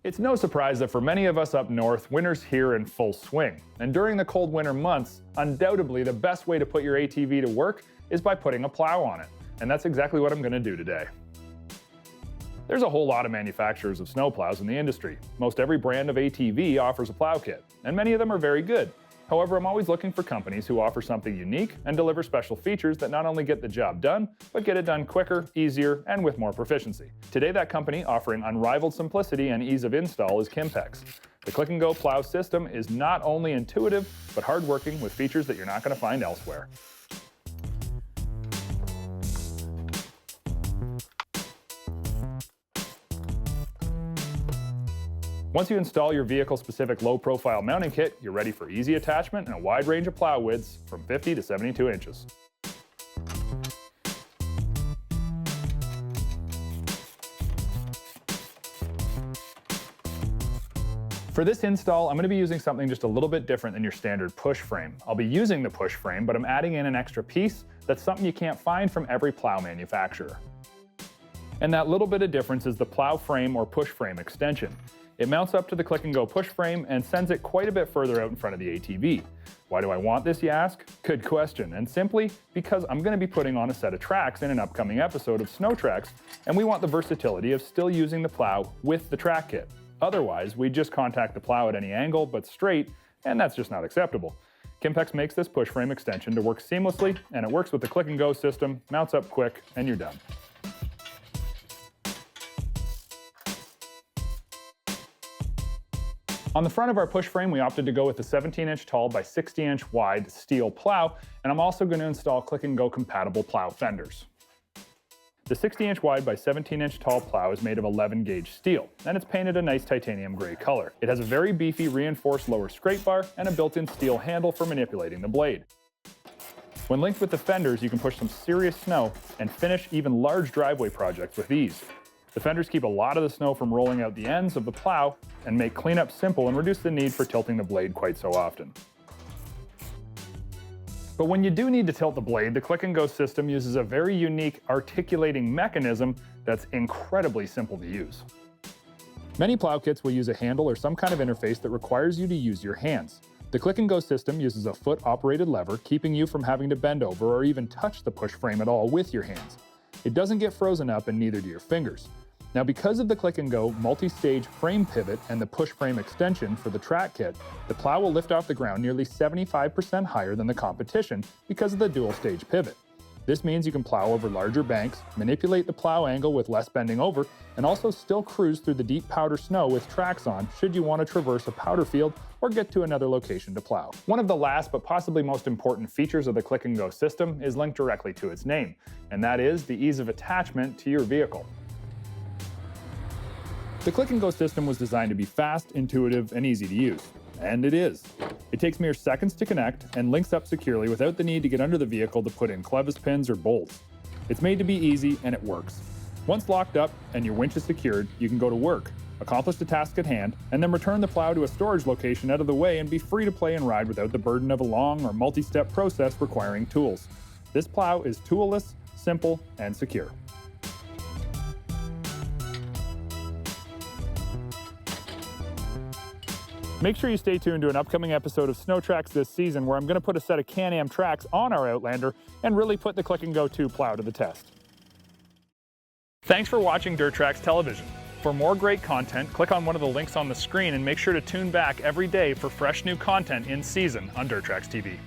It's no surprise that for many of us up north, winter's here in full swing. And during the cold winter months, undoubtedly the best way to put your ATV to work is by putting a plow on it. And that's exactly what I'm going to do today. There's a whole lot of manufacturers of snowplows in the industry. Most every brand of ATV offers a plow kit, and many of them are very good. However, I'm always looking for companies who offer something unique and deliver special features that not only get the job done, but get it done quicker, easier, and with more proficiency. Today, that company offering unrivaled simplicity and ease of install is KIMPEX. The Click-N-Go plow system is not only intuitive, but hardworking with features that you're not going to find elsewhere. Once you install your vehicle-specific low-profile mounting kit, you're ready for easy attachment and a wide range of plow widths from 50 to 72 inches. For this install, I'm going to be using something just a little bit different than your standard push frame. I'll be using the push frame, but I'm adding in an extra piece that's something you can't find from every plow manufacturer. And that little bit of difference is the plow frame or push frame extension. It mounts up to the Click-N-Go push frame and sends it quite a bit further out in front of the ATV. Why do I want this, you ask? Good question, and simply because I'm going to be putting on a set of Trax in an upcoming episode of Snow Trax, and we want the versatility of still using the plow with the track kit. Otherwise, we'd just contact the plow at any angle but straight, and that's just not acceptable. KIMPEX makes this push frame extension to work seamlessly, and it works with the Click-N-Go system, mounts up quick, and you're done. On the front of our push frame, we opted to go with the 17-inch tall by 60-inch wide steel plow, and I'm also going to install Click-N-Go compatible plow fenders. The 60-inch wide by 17-inch tall plow is made of 11-gauge steel, and it's painted a nice titanium gray color. It has a very beefy reinforced lower scrape bar and a built-in steel handle for manipulating the blade. When linked with the fenders, you can push some serious snow and finish even large driveway projects with ease. The fenders keep a lot of the snow from rolling out the ends of the plow and make cleanup simple and reduce the need for tilting the blade quite so often. But when you do need to tilt the blade, the Click-N-Go system uses a very unique articulating mechanism that's incredibly simple to use. Many plow kits will use a handle or some kind of interface that requires you to use your hands. The Click-N-Go system uses a foot-operated lever, keeping you from having to bend over or even touch the push frame at all with your hands. It doesn't get frozen up, and neither do your fingers. Now, because of the Click-N-Go multi-stage frame pivot and the push frame extension for the track kit, the plow will lift off the ground nearly 75% higher than the competition because of the dual-stage pivot. This means you can plow over larger banks, manipulate the plow angle with less bending over, and also still cruise through the deep powder snow with Trax on should you want to traverse a powder field or get to another location to plow. One of the last but possibly most important features of the Click-N-Go system is linked directly to its name, and that is the ease of attachment to your vehicle. The Click-N-Go system was designed to be fast, intuitive, and easy to use. And it is. It takes mere seconds to connect and links up securely without the need to get under the vehicle to put in clevis pins or bolts. It's made to be easy, and it works. Once locked up and your winch is secured, you can go to work, accomplish the task at hand, and then return the plow to a storage location out of the way and be free to play and ride without the burden of a long or multi-step process requiring tools. This plow is toolless, simple, and secure. Make sure you stay tuned to an upcoming episode of Snow Trax this season where I'm going to put a set of Can-Am Trax on our Outlander and really put the Click-N-Go 2 plow to the test. Thanks for watching Dirt Trax Television. For more great content, click on one of the links on the screen and make sure to tune back every day for fresh new content in season on Dirt Trax TV.